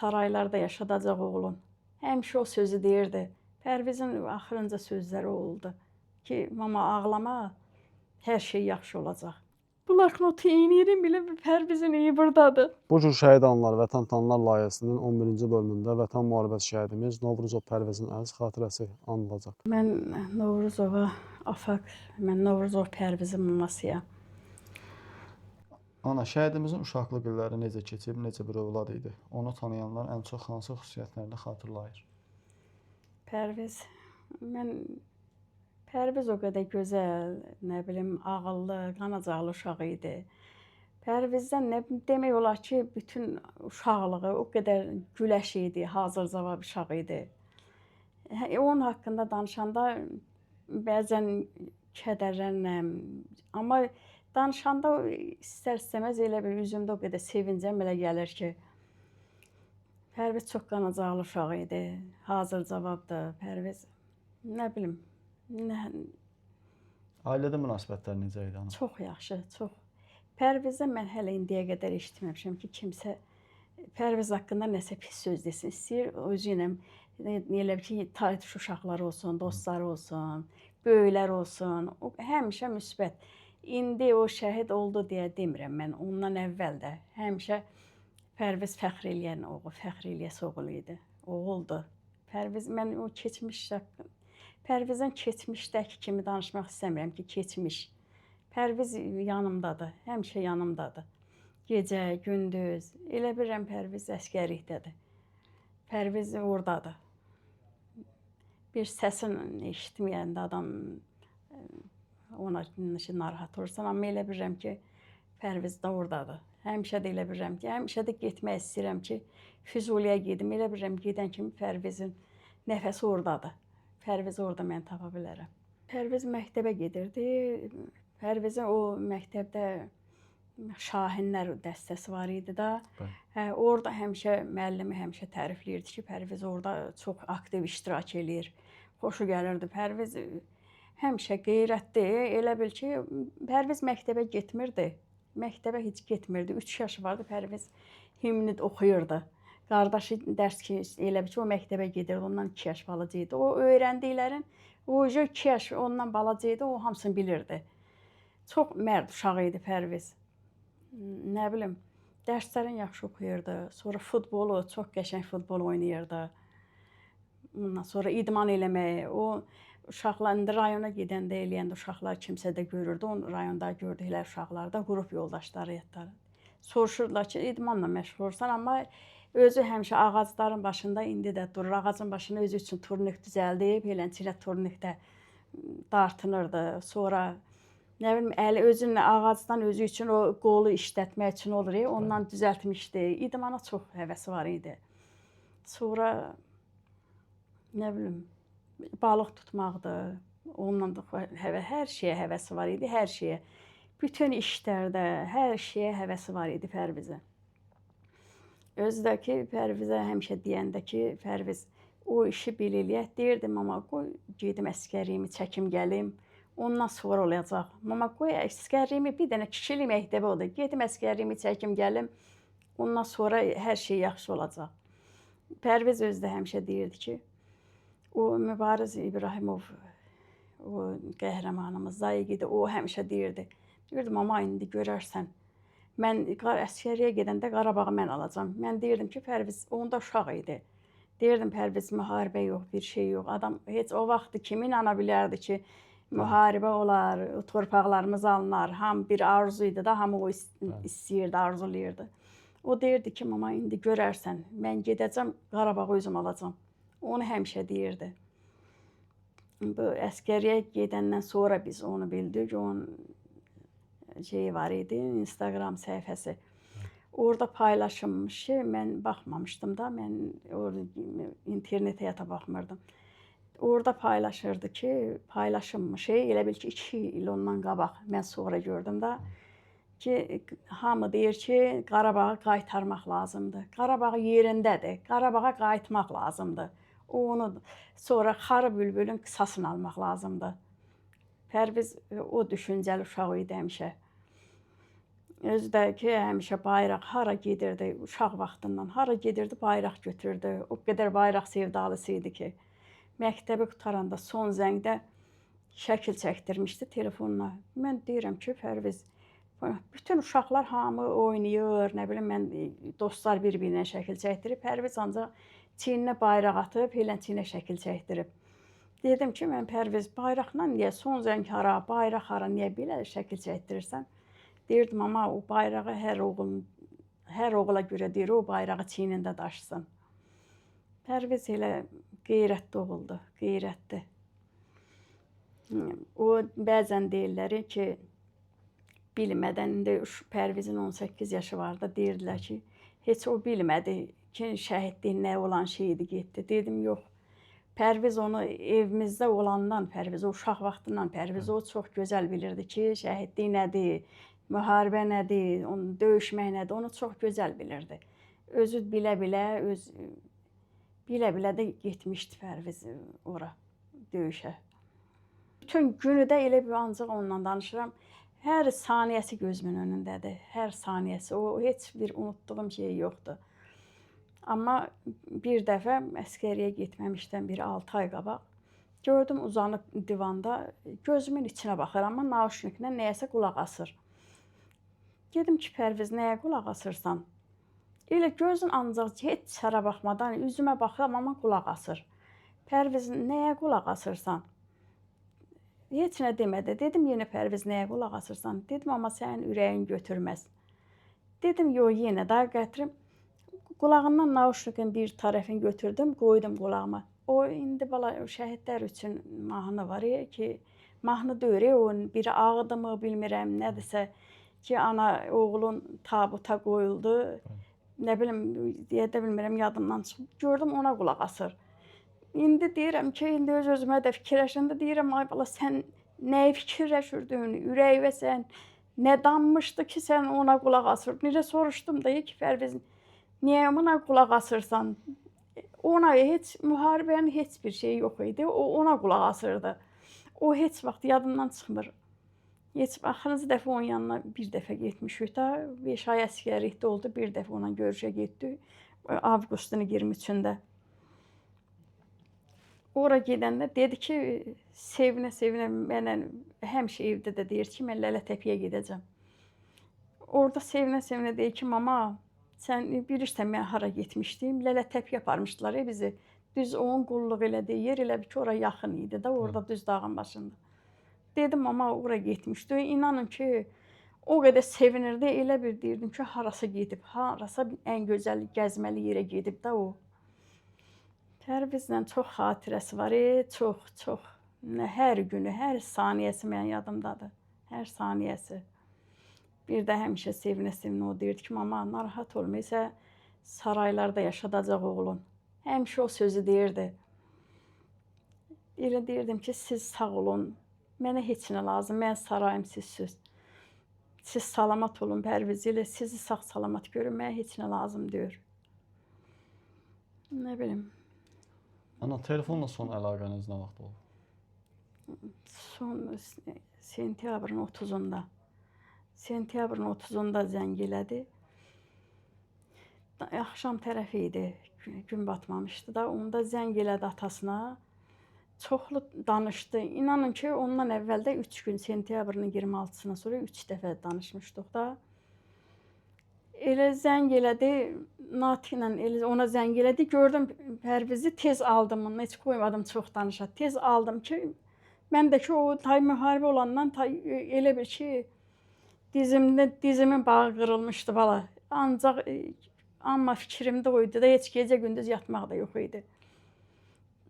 saraylarda yaşadacaq oğlun. Həmişə o sözü deyirdi. Pərvizin axırıncı sözləri o oldu ki, mama ağlama, hər şey yaxşı olacaq. Bloknotu iyniyirəm, belə bir Pərvizin iyi burdadır. Bu cür şəhid anlar Vətən Tanınar layihəsinin 11-ci bölümündə Vətən müharibəsi şəhidimiz Novruzov Pərvizin əziz xatirəsi anılacaq. Mən Novruzova afaq, mən Novruzov Pərvizin mamasıyam. Ana, şəhidimizin uşaqlıq illəri necə keçib, necə bir övlad idi? Onu tanıyanlar ən çox hansı xüsusiyyətlərini xatırlayır? Pərviz o qədər gözəl, nə bilim, ağıllı, qanacaqlı uşaq idi. Pərvizdən nə demək olar ki, bütün uşaqlığı o qədər güləş idi, hazır cavab uşaq idi. Onun haqqında danışanda bəzən kədərlənirəm, amma danışanda istər-istəməz elə bir üzümdə o qədər sevincəm elə gəlir ki, Pərviz çox qanacaqlı uşaq idi, hazır cavabdır. Pərviz, nə bilim, Ailədə münasibətlər necə idi ana? çox yaxşı, çox. Pərvizdən mən hələ indiyə qədər eşitməmişəm ki, kimsə Pərviz haqqında nəsə pis söz desin. İstəyir özü ilə elə ki, tanış uşaqları olsun, dostları olsun, böyüklər olsun. O həmişə müsbət. İndi o şəhid oldu deyə demirəm mən. Ondan əvvəl də həmişə Pərviz fəxr eləyən oğul, fəxr eləyəsi oğul idi. Oğuldur. Pərviz, mən o Pərvizin keçmişdəki kimi danışmaq istəmirəm ki, keçmiş. Pərviz yanımdadır, həmişə yanımdadır. Gecə, gündüz, elə bilirəm Pərviz əsgərlikdədir. Pərviz oradadır. Bir səsini eşitməyəndə adam ona narahat olursan, amma elə bilirəm ki, Pərviz də oradadır. Həmişə də elə bilirəm ki, həmişə də getmək istəyirəm ki, Füzuliyə gedim. Elə bilirəm gedən kimi Pərvizin nəfəsi oradadır. Pərviz orada mən tapa bilərəm. Pərviz məktəbə gedirdi. Pərvizin o məktəbdə Şahinlər dəstəsi var idi da. Orada həmişə müəllimi həmişə tərifləyirdi ki, Pərviz orada çox aktiv iştirak eləyir. Xoşu gəlirdi. Pərviz həmişə qeyrətli. Elə bil ki, Pərviz məktəbə getmirdi. Məktəbə heç getmirdi. 3 yaşı vardı, Pərviz himni oxuyurdu. Qardaşı dərs ki, elə bil ki, o məktəbə gedirdi. Ondan 2 yaş balaca idi. O öyrəndiklərin, o 2 yaş ondan balaca idi, o hamısını bilirdi. Çox mərd uşaq idi Pərviz. Nə bilim, dərslərini yaxşı oxuyurdu. Sonra futbolu, çox qəşəng futbol oynayırdı. Ondan sonra idman eləməyi, o uşaqlar indi rayona gedəndə eləyəndə uşaqlar kimsə də görürdü. O rayonda gördükləri uşaqlarda qrup yoldaşları yatlar. Soruşurdular ki, idmanla məşğul olursan, amma özü həmişə ağacların başında indi də durur. Ağacın başına özü üçün turnik düzəldib, eləncə turnikdə dartınırdı. Sonra nə bilim, əli özünün ağacdan özü üçün o qolu işlətmək üçün olur, ondan düzəltmişdi. İdmana çox həvəsi var idi. Sonra nə bilim, balıq tutmaqdır. Ondan da hər şeyə həvəsi var idi, hər şeyə. Bütün işlərdə, hər şeyə həvəsi var idi Pərvizin. Özü də ki, Pərvizə həmişə deyəndə ki, Pərviz o işi bil eləyək, deyirdim, mama qoy gedim əsgərliyimi çəkim gəlim, ondan sonra olacaq. Mama qoy əsgərliyimi bir dənə kişilik məktəbə oldu, gedim əsgərliyimi çəkim gəlim, ondan sonra hər şey yaxşı olacaq. Pərviz özü də həmişə deyirdi ki, o Mübariz İbrahimov, o qəhrəmanımız Zayıq idi, o həmişə deyirdi. Deyirdi, mama indi görərsən, mən əsgəriyə gedəndə Qarabağı mən alacam. Mən deyirdim ki, Pərviz onda uşaq idi. Deyirdim, Pərviz müharibə yox, bir şey yox. Adam heç o vaxtı kim inana bilərdi ki, müharibə olar, torpaqlarımız alınar. Hamı bir arzu idi da, hamı o istəyirdi, arzulayırdı. O deyirdi ki, mama indi görərsən, mən gedəcəm, Qarabağı özüm alacam. Onu həmişə deyirdi. Bu əsgəriyə gedəndən sonra biz onu bildik. Onun şeyi var idi, Instagram səhifəsi. Orada paylaşılmış ki, mən baxmamışdım da, mən internetə yata baxmırdım. Orada paylaşırdı ki, paylaşılmış, elə bil ki, 2 il ondan qabaq, mən sonra gördüm da, ki, hamı deyir ki, Qarabağı qaytarmaq lazımdır. Qarabağ yerindədir, Qarabağa qayıtmaq lazımdır. Onu sonra Xarı bülbülün qısasını almaq lazımdır. Pərviz o düşüncəli uşaq idi həmişə. Özü də ki, həmişə bayraq hara gedirdi, uşaq vaxtından hara gedirdi, bayraq götürürdü. O qədər bayraq sevdalısı idi ki, məktəbi qurtaranda son zəngdə şəkil çəkdirmişdi telefonla. Mən deyirəm ki, Pərviz, bütün uşaqlar hamı oynayır, nə bilim mən dostlar bir-birinə şəkil çəkdirib, Pərviz ancaq çiyninə bayraq atıb, eləçiyinə şəkil çəkdirib. Dedim ki, mən Pərviz bayraqla niyə son zəng hara, bayraq hara, niyə belə şəkil çəkdirirsən? Deyirdim, amma o bayrağı hər oğula görə deyir, o bayrağı çiynində daşısın. Pərviz elə qeyrətli oğuldu, qeyrətli. O bəzən deyirlər ki, bilmədən indi Pərvizin 18 yaşı vardı, deyirdilər ki, heç o bilmədi ki, şəhidlik nə olan şeydi, getdi. Dedim, yox. Pərviz onu evimizdə olandan, Pərviz o uşaq vaxtından Pərviz o çox gözəl bilirdi ki, şəhidlik nədir, müharibə nədir, onu döyüşmək nədir, onu çox gözəl bilirdi. Özü bilə-bilə, bilə-bilə də getmişdi Pərviz ora, döyüşə. Bütün günü də elə bir ancaq onunla danışıram. Hər saniyəsi gözümün önündədir, hər saniyəsi. O heç bir unutduğum şey yoxdur. Amma bir dəfə əskəriyə getməmişdən bir 6 ay qabaq gördüm uzanıb divanda, gözümün içinə baxır, amma nauşniklə nəyəsə qulaq asır. Dedim ki, Pərviz, nəyə qulaq asırsan? Elə gözün ancaq heç çara baxmadan üzümə baxıram, amma qulaq asır. Pərviz, nəyə qulaq asırsan? Heç nə demədi. Dedim, yenə Pərviz, nəyə qulaq asırsan? Dedim, amma sənin ürəyin götürməz. Dedim, yox, yenə də gətirim. Qulağından nauşnikin bir tərəfini götürdüm, qoydum qulağıma. O, indi bala, şəhidlər üçün mahnı var ki, mahnı deyir, onun biri ağıdımı, bilmirəm, nədirsə ki, ana, oğlun tabuta qoyuldu. Nə bilim, deyə də bilmirəm, yadımdan çıxıb. Gördüm, ona qulaq asır. İndi deyirəm ki, indi öz-özümə də fikirləşəndə deyirəm, ay bala, sən nəyi fikirləşirdin, ürəyivə sən nə danmışdı ki, sən ona qulaq asırdın? Necə soruşdum da ki, Pərviz, niyə ona qulaq asırsan? Ona heç, müharibənin heç bir şeyi yox idi, o ona qulaq asırdı. O heç vaxt yadımdan çıxmır. Heç axırıncı dəfə onun yanına bir dəfə getmişik də, 5 ay əsgərlikdə oldu, bir dəfə ona görüşə getdik, avqustun 23-də. Ora gedəndə dedi ki, sevinə-sevinə mənə həmişə evdə də deyir ki, mən Lələtəpəyə gedəcəm. Orada sevinə-sevinə deyir ki, mama, sən bilirsən mən hara getmişdim? Lələtəpəyə aparmışdılar bizi. Düz onun qulluq elədiyi yer elə bir ki, ora yaxın idi də, orada düz dağın başında. Dedim, mama, ora getmişdi. İnanın ki, o qədər sevinirdi, elə bir deyirdim ki, harasa gedib, harasa ən gözəl gəzməli yerə gedib də o. Pərvizlə çox xatirəsi var, çox. Hər günü, hər saniyəsi mənim yadımdadır. Hər saniyəsi. Bir də həmişə sevinə-sevinə o deyirdi ki, mama, narahat olmaysa, saraylarda yaşadacaq oğlun. Həmişə o sözü deyirdi. Elə deyirdim ki, siz sağ olun, mənə heç nə lazım, mən sarayım sizsiz. Siz salamat olun Pərviz, elə sizi sağ-salamat görün, mənə heç nə lazım deyir. Nə bilim. Ana, telefonla son əlaqəniz nə vaxt oldu? Son sentyabrın 30-unda. Sentyabrın 30-unda zəng elədi. Axşam tərəfi idi, gün batmamışdı da. Onda zəng elədi atasına. Çoxlu danışdı. İnanın ki, ondan əvvəl də 3 gün, sentyabrın 26-sından sonra 3 dəfə danışmışdıq da. Elə zəng elədi, Natiqlə ona zəng elədi. Gördüm Pərvizi, tez aldım onu, heç qoymadım çox danışa. Tez aldım ki, mən də ki, o müharibə olandan elə bir ki, dizimin bağı qırılmışdı bala. Ancaq, amma fikrimdə o idi da, heç gecə-gündüz yatmaq da yox idi.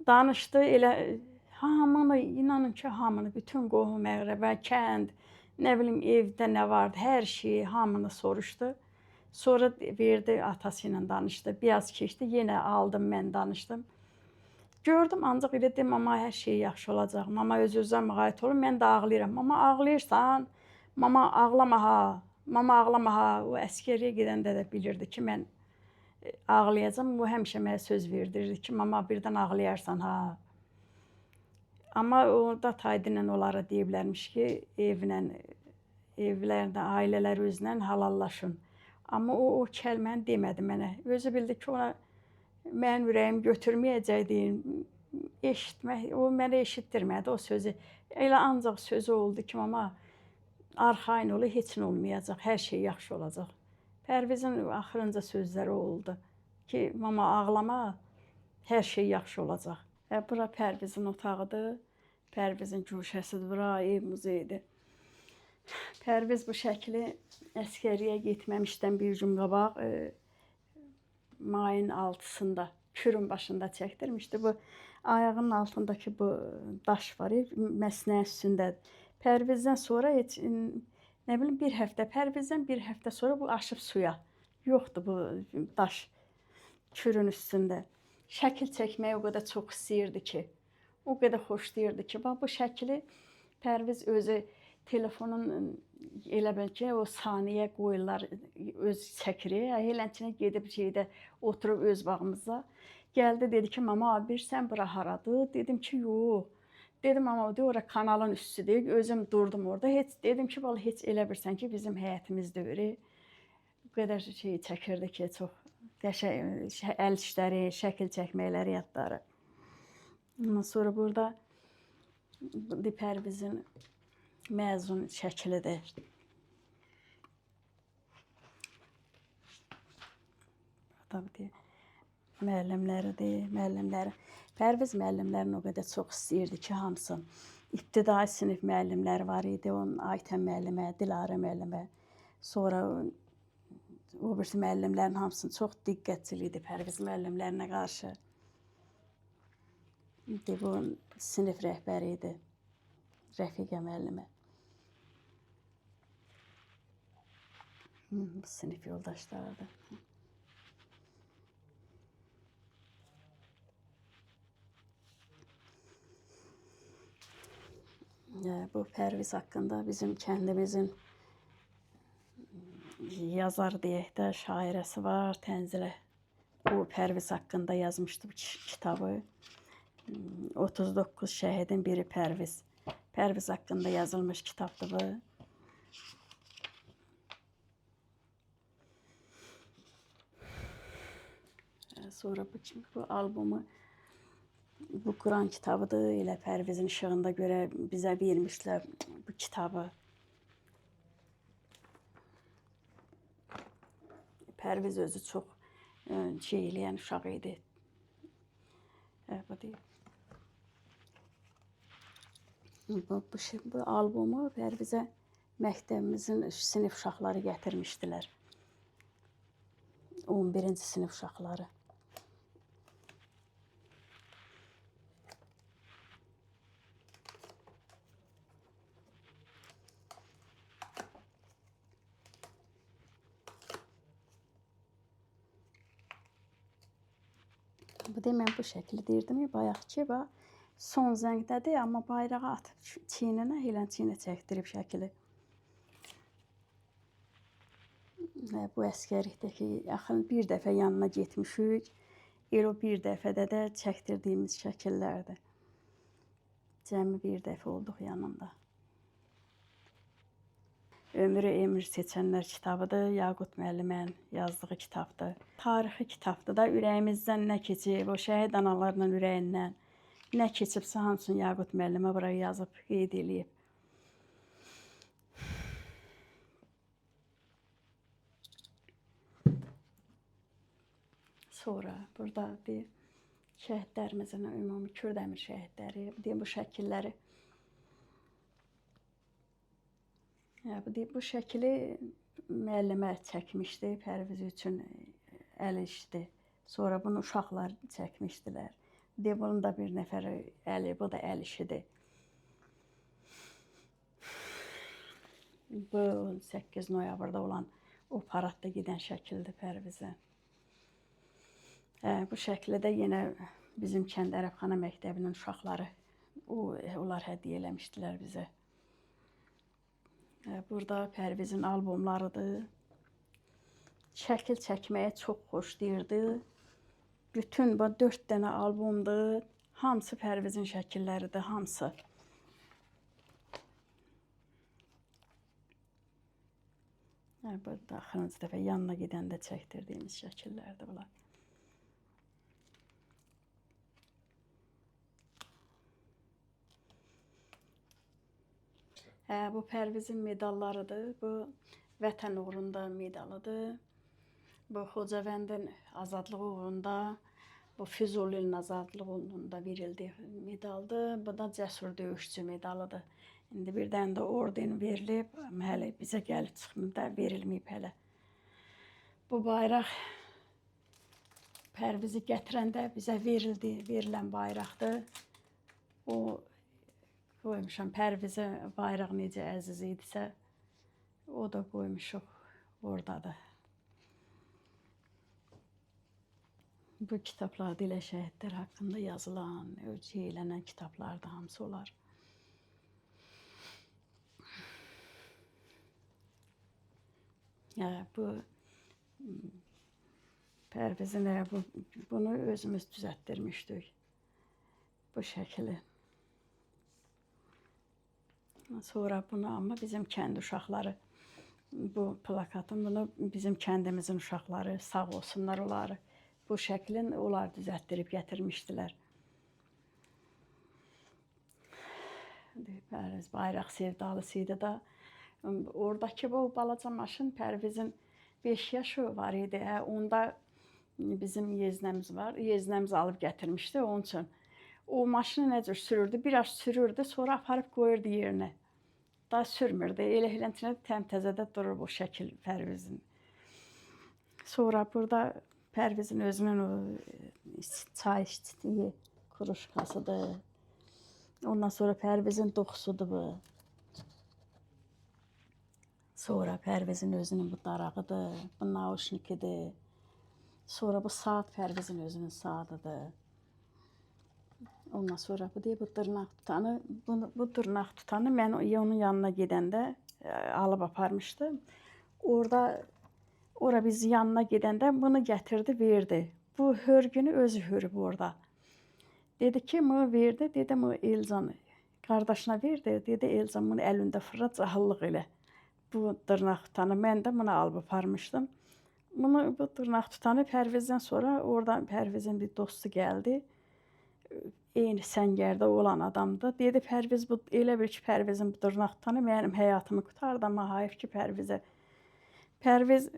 Danışdı, elə hamını, inanın ki, hamını, bütün qohum-əqrəbə, kənd, nə bilim, evdə nə vardı, hər şeyi, hamını soruşdu. Sonra verdi, atası ilə danışdı. Biraz keçdi, yenə aldım, mən danışdım. Gördüm, ancaq elə dedim, mama, hər şey yaxşı olacaq. Mama, öz-özünə müğayət olun, mən də ağlayıram. Mama, ağlayırsan, mama, ağlama ha. Mama, ağlama ha. O əskəriyə gedəndə də bilirdi ki, mən ağlayacam. O həmişə mənə söz verdirirdi ki, mama, birdən ağlayarsan ha. Amma orada Taydinlə onlara deyiblərmiş ki, evlərdə ailələr özündən halallaşın. Amma o kəlməni demədi mənə. Özü bildi ki, ona mənim ürəyim götürməyəcəkdi. Eşitmək, o mənə eşitdirmədi o sözü. Elə ancaq sözü oldu ki, mama arxayın ol, heç nə olmayacaq, hər şey yaxşı olacaq. Pərvizin axırıncı sözləri oldu ki, mama ağlama, hər şey yaxşı olacaq. Bura Pərvizin otağıdır. Pərvizin guşəsidir, bura ev muzeydir. Pərviz bu şəkli əskəriyə getməmişdən bir gün qabaq mayın 6-sında kürün başında çəkdirmişdi. Bu ayağının altındakı bu daş var, məsnəyin üstündədir. Pərvizdən sonra heç nə bilim Pərvizdən bir həftə sonra bu aşıb suya. Yoxdur bu daş kürün üstündə. Şəkil çəkməyi o qədər çox istəyirdi ki, o qədər xoşlayırdı ki, bax bu şəkli Pərviz özü telefonun elə bil ki, o saniyə qoyurlar, öz çəkir. Eləçinə gedib şeydə oturub öz bağımızda. Gəldi dedi ki, mama bir sən bura haradır? Dedim ki, yox. Dedim amma ora kanalın üstüdür. Özüm durdum orada. Heç dedim ki, vallahi heç elə bilirsən ki, bizim həyətimizdə öyle. Bu qədər şey çəkirdi ki, çox qəşəng əl işləri, şəkil çəkməkləri yadları. Ondan sonra burada Pərvizin məzun şəklidir. Burada müəllimləri. Pərviz müəllimlərini o qədər çox istəyirdi ki, hamısı. İbtidai sinif müəllimləri var idi. Onun Aytən müəllimə, Dilarə müəllimə. Sonra o birisi müəllimlərin hamısını çox diqqətli idi Pərviz müəllimlərinə qarşı. Bu sinif rəhbəri idi. Rəfiqə müəllimə. Bu sinif yoldaşlarıdır. Bu Pərviz haqqında bizim kəndimizin yazar deyək də şairəsi var, Tənzilə. Bu Pərviz haqqında yazmışdı bu kitabı. 39 şəhidin biri Pərviz. Pərviz haqqında yazılmış kitabdır bu. Sonra bu albomu bu Quran kitabıdır. Elə Pərvizin işığında görə bizə vermişlər bu kitabı. Pərviz özü çox şey eləyən uşaq idi. Bu albomu Pərvizə məktəbimizin sinif uşaqları gətirmişdilər. 11-ci sinif uşaqları. Bu da mən bu şəkli deyirdim, bayaq ki, son zəngdədir, amma bayrağı atıb çiyninə, elə çiyninə çəkdirib şəkili. Bu əskərlikdəki yaxın bir dəfə yanına getmişik, elə o bir dəfədə də çəkdirdiyimiz şəkillərdir. Cəmi bir dəfə olduq yanında. Ömrü Emir Seçənlər kitabıdır, Yaqut müəllimənin yazdığı kitabdır. Tarixi kitabdır da, ürəyimizdən nə keçib, o şəhid analarla ürəyindən nə keçibsə hamısını Yaqut müəllimə buraya yazıb, qeyd eləyib. Sonra burada şəhidlərimizin, ümumi Kürdəmir şəhidləri, bu şəkilləri. Bu şəkili müəllimə çəkmişdi, Pərviz üçün əl işdi. Sonra bunu uşaqlar çəkmişdilər. Bunun da bir nəfər əli, bu da əl işidir. Bu 8 noyabrda olan o paradda gedən şəkildir Pərvizə. Bu şəkli də yenə bizim kənd Ərəbxana məktəbinin uşaqları, onlar hədiyyə eləmişdilər bizə. Burada Pərvizin albomlarıdır. Şəkil çəkməyə çox xoşlayırdı. Bütün bu 4 dənə albomdur. Hamısı Pərvizin şəkilləridir, hamısı. Bu da axırıncı dəfə yanına gedəndə çəkdirdiyimiz şəkillərdir bunlar. Bu Pərvizin medallarıdır. Bu Vətən uğrunda medalıdır. Bu Xocavəndin azadlığı uğrunda, bu Füzulinin azadlığı uğrunda verildiyi medaldır. Bu da Cəsur döyüşçü medalıdır. İndi bir dənə də orden verilib, amma hələ bizə gəlib çıxmayıb da, verilməyib hələ. Bu bayraq Pərvizi gətirəndə bizə verilən bayraqdır. O qoymuşam Pərvizə bayraq necə əziz idisə, o da qoymuşuq oradadır. Bu kitablar Dilə şəhidlər haqqında yazılan, şeylənən kitablardır hamısı olar. Bu Pərvizin bunu özümüz düzəltdirmişdik. Bu şəkili. Sonra bunu amma bizim kənd uşaqları, bu plakatın bunu bizim kəndimizin uşaqları sağ olsunlar onları. Bu şəklin onlar düzəltdirib gətirmişdilər. Pərviz bayraq sevdalısı idi da. Oradakı bu balaca maşın Pərvizin 5 yaşı var idi. Onda bizim yeznəmiz var. Yeznəmiz alıb gətirmişdi onun üçün. O maşını necə sürürdü? Biraz sürürdü, sonra aparıb qoyurdu yerinə. Daha sürmürdü. Elə təmtəzədə durur bu şəkil Pərvizin. Sonra burada Pərvizin özünün o çay içdiyi krujkasıdır. Ondan sonra Pərvizin toxusudur bu. Sonra Pərvizin özünün bu darağıdır, bu nauşnikidir. Sonra bu saat Pərvizin özünün saatıdır. Ondan sonra bu dırnaq tutanı, bu dırnaq tutanı mən onun yanına gedəndə alıb aparmışdım. Ora biz yanına gedəndə bunu gətirdi, verdi. Bu hörgünü özü hörüb orada. Dedi ki, bunu verdi, dedim o Elcan qardaşına verdi. Dedi Elcan bunu əlində fırlat, cahıllıq elə. Bu dırnaq tutanı mən də bunu alıb aparmışdım. Bu dırnaq tutanı Pərvizdən sonra oradan Pərvizin bir dostu gəldi. Eyni səngərdə olan adamdır. Dedi Pərviz bu elə bir ki Pərvizin bu dırnaq tutanı mənim həyatımı qurtardı, amma hayf ki Pərvizə. Pərviz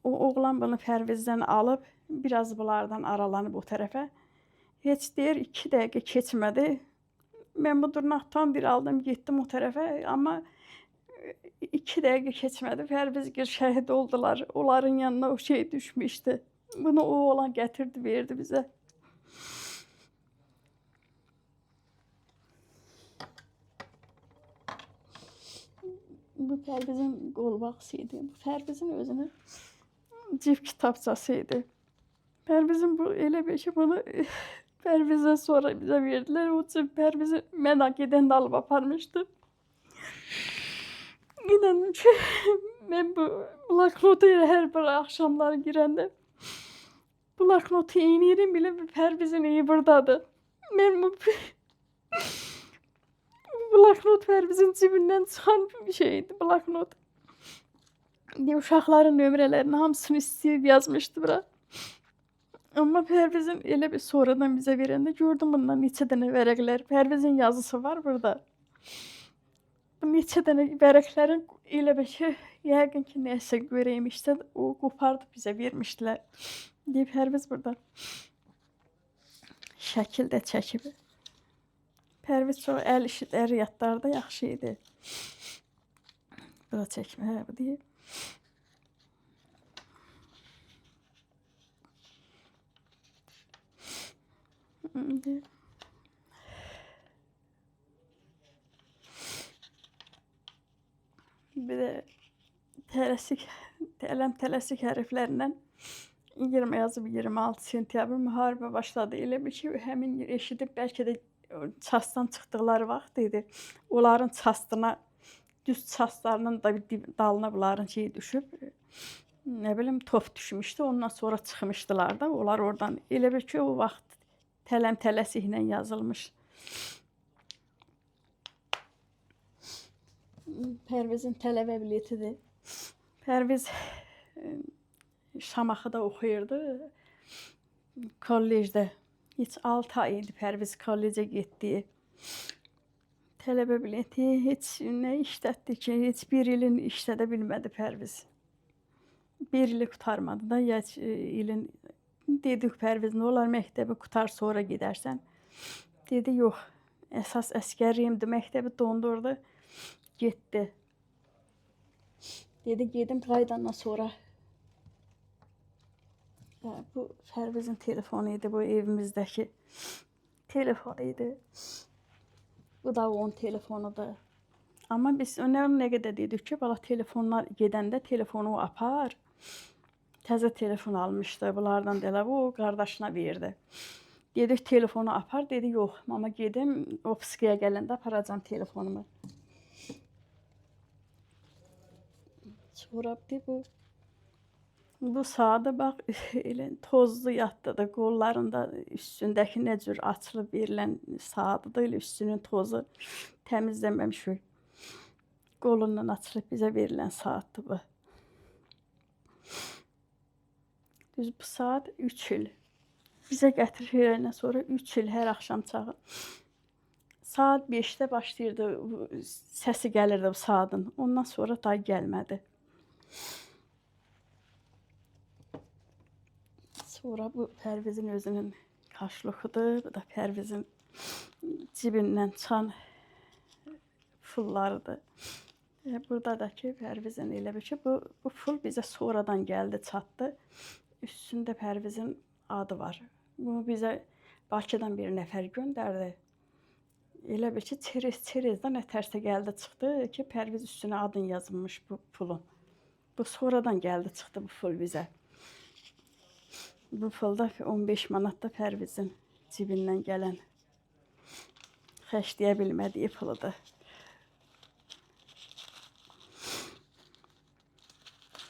o oğlan bunu Pərvizdən alıb biraz bunlardan aralanıb o tərəfə. Heç deyir 2 dəqiqə keçmədi. Mən bu dırnaq tutan bir aldım, getdim o tərəfə, amma 2 dəqiqə keçmədi. Pərvizgil şəhid oldular. Onların yanına o şey düşmüşdü. Bunu o oğlan gətirdi, verdi bizə. Bu Pərvizin qolbaqsı idi. Bu Pərvizin özünün cib kitabçası idi. Pərvizin bu elə bir ki bunu Pərvizdən sonra bizə verdilər. O cib Pərvizi mən gedəndə alıb aparmışdım. Gedəndə ki mən bu bloknotu hər bir axşamları girəndə bloknotu eyniyirəm belə Pərvizin iyi buradadır. Mən bu bloknot Pərvizin cibindən çıxan bir şeydi, bloknot. Uşaqların nömrələrini hamısını istəyib yazmışdı bura. Amma Pərvizin elə bir sonradan bizə verəndə gördüm bundan neçə dənə vərəqlər. Pərvizin yazısı var burada. Bu neçə dənə vərəqlərin elə bir ki, yəqin ki, nəsə görəymişsə o qopardı bizə vermişdilər. Deyib Pərviz burada şəkil də çəkib. Pərviz çox əl işi, əriyyatlarda yaxşı idi. Bu da çəkmə, bu deyib. Bir də tələsik hərflərlə 20 yazıb 26 sentyabr müharibə başladı. Elə bir ki, həmin eşidib bəlkə də çasdan çıxdıqları vaxt idi. Onların çastına, düz çastlarının da dalına bunların şeyi düşüb, nə bilim top düşmüşdü. Ondan sonra çıxmışdılar da. Onlar oradan elə bir ki, o vaxt tələsiklə yazılmış. Pərvizin tələbə biletidir. Pərviz Şamaxıda oxuyurdu. Kollecdə. Heç 6 ay idi Pərviz kollecə getdi. Tələbə bileti heç nə işlətdi ki, heç bir ilin işlədə bilmədi Pərviz. Bir ili qurtarmadı da, ilin dedik Pərviz, nə olar məktəbi qutar sonra gedərsən. Dedi, yox, əsas əskərliyimdir, məktəbi dondurdu, getdi. Dedi, gedim qayıdandan sonra. Bu Pərvizin telefonu idi, bu evimizdəki telefonu idi. Bu da onun telefonudur. Amma biz nə qədər dedik ki, bala telefonlar gedəndə telefonu apar. Təzə telefon almışdı, bunlardan da elə o qardaşına verdi. Dedik telefonu apar, dedi yox, mama gedim, Ofiskaya gələndə aparacam telefonumu. Sonra bu saata bax, elə tozlu yatdı da, qollarında üstündəki nə cür açılıb verilən saatdır, elə üstünün tozu təmizləməmişik. Qolundan açılıb bizə verilən saatdır bu. Düz bu saat 3 il. Bizə gətiriləndən sonra 3 il hər axşam çağı. Saat 5-də başlayırdı, səsi gəlirdi bu saatın. Ondan sonra da gəlmədi. Sonra bu Pərvizin özünün kaşluğudur. Bu da Pərvizin cibindən çıxan pullarıdır. Burada da ki, Pərvizin elə bir ki, bu pul bizə sonradan gəldi, çatdı. Üstündə Pərvizin adı var. Bunu bizə Bakıdan bir nəfər göndərdi. Elə bir ki, çerezdən nətərsə gəldi, çıxdı ki, Pərviz üstünə adın yazılmış bu pulun. Bu sonradan gəldi, çıxdı bu pul bizə. Bu pulda 15 manat da Pərvizin cibindən gələn xərcləyə bilmədiyi puludur.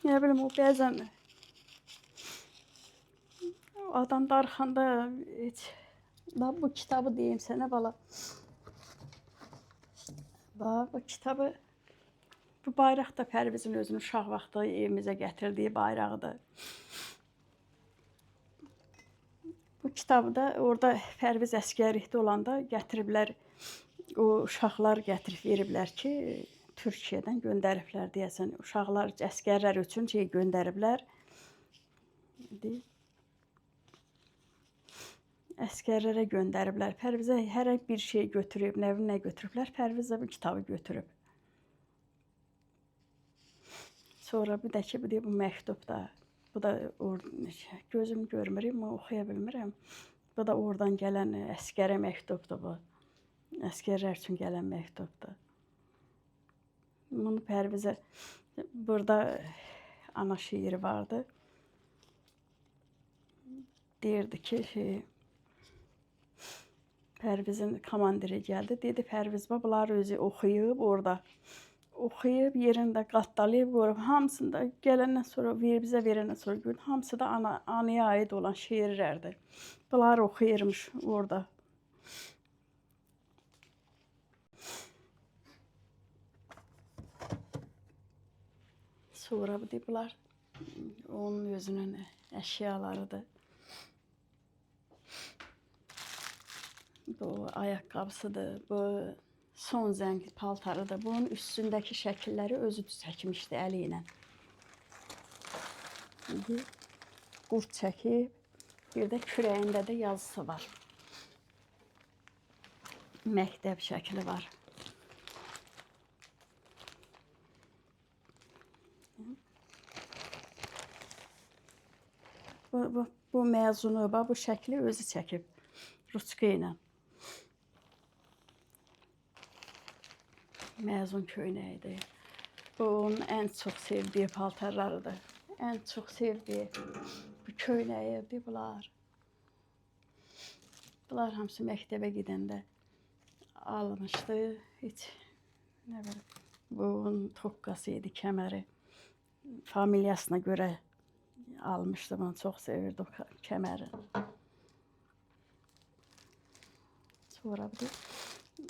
Nə bilim, o bəzən adam darxanda heç bu kitabı deyim sənə bala. Bu kitabı, bu bayraq da Pərvizin özünün uşaq vaxtı evimizə gətirdiyi bayrağıdır. Bu kitabı da orada Pərviz əskərlikdə olanda gətiriblər, o uşaqlar gətirib veriblər ki, Türkiyədən göndəriblər deyəsən. Uşaqlar, əskərlər üçün göndəriblər. Əskərlərə göndəriblər. Pərvizə hər bir şey götürüb, nə götürüblər, Pərvizə bu kitabı götürüb. Sonra bir də ki, bu məktub da, bu da gözüm görmürəm, oxuya bilmirəm. Bu da oradan gələn əskərə məktubdur bu. Əskərlər üçün gələn məktubdur. Bunu Pərvizə, burada ana şeiri vardı. Deyirdi ki, Pərvizin komandiri gəldi, dedi Pərviz bunlar özü oxuyub orada. Oxuyub yerində qatdalayıb qoyub, hamısında gələndən sonra, bizə verəndən sonra gün, hamısı da anaya aid olan şeirlərdir. Bunlar oxuyurmuş orada. Sonra bunlar onun özünün əşyalarıdır. Bu ayaqqabısıdır, bu son zəng paltarıdır. Bunun üstündəki şəkilləri özü çəkmişdi əli ilə. Qurd çəkib, bir də kürəyində də yazısı var. Məktəb şəkli var. Bu məzunu, bu şəkli özü çəkib, ruçka ilə. Məzun köynəyidir. Bu onun ən çox sevdiyi paltarlarıdır. Ən çox sevdiyi bu köynəyidir bunlar. Bunlar hamısı məktəbə gedəndə almışdı. Heç nə bilim. Bu onun tokkası idi, kəməri. Familiyasına görə almışdı, bunu çox sevirdi o kəməri. Sonra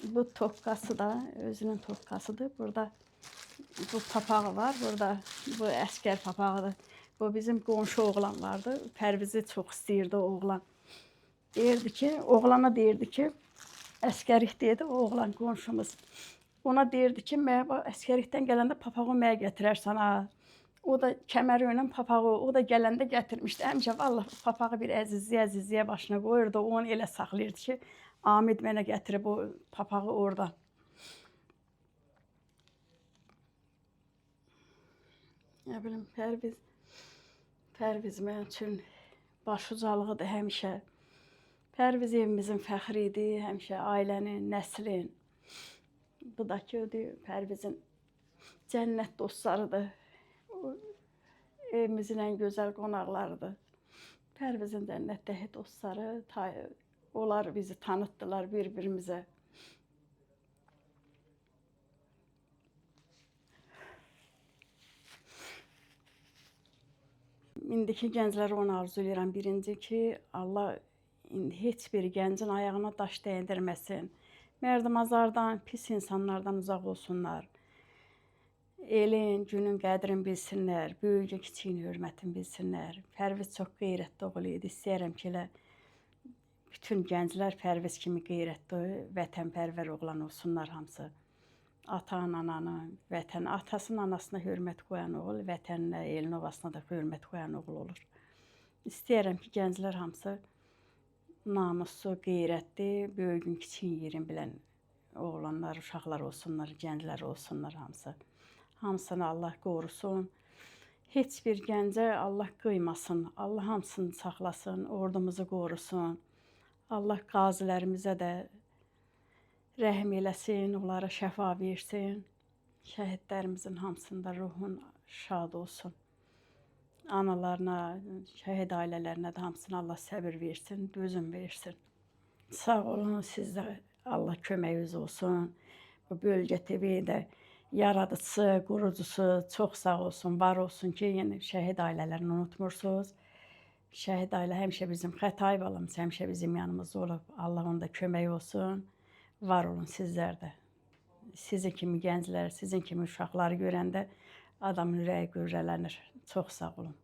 bu tokkası da özünün tokkasıdır. Burada bu papağı var burada. Bu əskər papağıdır. Bu bizim qonşu oğlan vardı. Pərvizi çox istəyirdi o oğlan. Deyirdi ki, oğlana deyirdi ki, əskərlik dedi o oğlan qonşumuz. Ona deyirdi ki, mənə bax əskərlikdən gələndə papağı mənə gətirərsən ha. O da kəməri ilə papağı, o da gələndə gətirmişdi. Həmişə vallahi papağı bir əzizliyə başına qoyurdu. Onu elə saxlayırdı ki, Amid mənə gətirib o papağı orada. Nə bilim, Pərviz mənim üçün başucalığıdır həmişə. Pərviz evimizin fəxri idi, həmişə ailənin, nəslin. Bu da ki, Pərvizin cənnət dostlarıdır. O, evimizin ən gözəl qonaqlarıdır. Pərvizin cənnətdəki dostları, onlar bizi tanıtdılar bir-birimizə. İndiki gənclərə onu arzulayıram. Birinci ki, Allah heç bir gəncin ayağına daş dəydirməsin. Mərdimazardan, pis insanlardan uzaq olsunlar. Elin, günün qədrini bilsinlər, böyüyü, kiçiyin hörmətini bilsinlər. Pərviz çox qeyrətli oğul idi. İstəyirəm ki, elə bütün gənclər Pərviz kimi qeyrətli, vətənpərvər oğlan olsunlar hamısı. Atan, ananı, vətən, atasının, anasına hörmət qoyan oğul, vətəninə, elin ovasına da hörmət qoyan oğul olur. İstəyirəm ki, gənclər hamısı namuslu, qeyrətli, böyüyün, kiçiyin yerin bilən oğlanlar, uşaqlar olsunlar, gənclər olsunlar hamısı. Hamısını Allah qorusun. Heç bir gəncə Allah qıymasın. Allah hamısını saxlasın, ordumuzu qorusun. Allah qazilərimizə də rəhm eləsin, onlara şəfa versin. Şəhidlərimizin hamısında ruhun şad olsun. Analarına, şəhid ailələrinə də hamısına Allah səbir versin, dözüm versin. Sağ olun, sizdə Allah köməyiniz olsun. Bu Bölgə TV-yə də yaradıcısı, qurucusu çox sağ olsun, var olsun ki, yenə şəhid ailələrini unutmursunuz. Şəhid ailə həmişə bizim Xətai balamız, həmişə bizim yanımızda olub. Allah onda kömək olsun. Var olun sizlər də. Sizin kimi gənclər, sizin kimi uşaqları görəndə adamın ürəyi qürrələnir. Çox sağ olun.